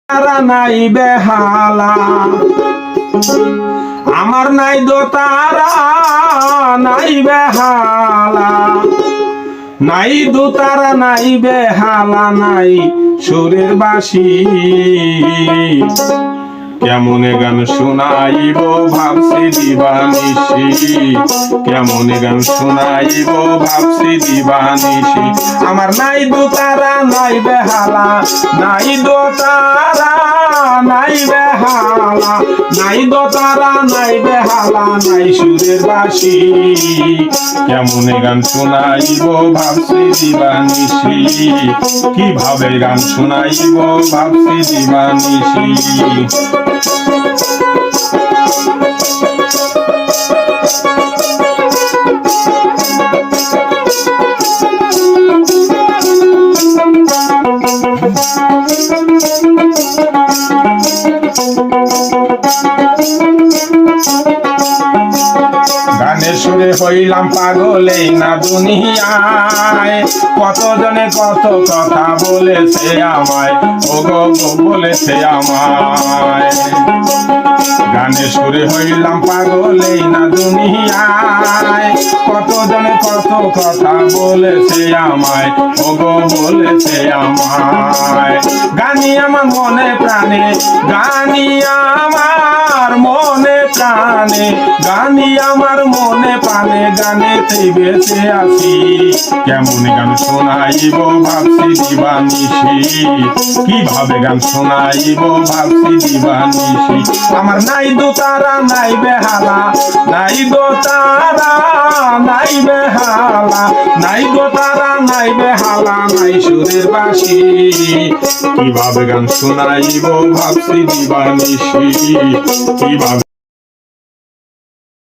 তারা নাই বেহালা, আমার নাই দো তারা নাই বেহালা, নাই দো তারা নাই বেহালা, নাই সুরের বাঁশি। কেমনে গান শোনাইব ভাবছি দিবানিশি, কেমনে গান শোনাইব ভাবছি দিবানিশি। আমার নাই দো তারা নাই বেহালা, নাই দো তারা নাই বেহালা, নাই দো তারা নাই বেহালা, নাই সুরের বাঁশি। কেমনে গান শোনাইব ভাবছি দিবানিশি, কিভাবে গান শোনাইব ভাবছি দিবানিশি। গানের সুরে হইলাম পাগল এই না দুনিয়ায়, কতজনে কত কথা বলেছে আমায়, ও গো বলেছে আমায়। গানের সুরে হইলাম পাগল এই না দুনিয়ায়, কতজনে কত কথা বলেছে আমায়, ও গো বলেছে আমায়। গানি আমার মনে প্রাণে, গানি আমার মনে প্রাণে, গানি আমার মনে প্রাণে, গানেতেই বেঁচে আছি। কেমন গান শোনাইব ভাবছি দিবানিশি, কিভাবে গান শোনাইব ভাবছি দিবানিশি। আমার নাই দো তারা নাই বেহালা, নাই দো তারা নাই বেহালা, নাই দো তারা নাই বেহালা, নাই সুরের বাঁশি। কিভাবে গান শোনাইব ভাবছি দিবানিশি, কিভাবে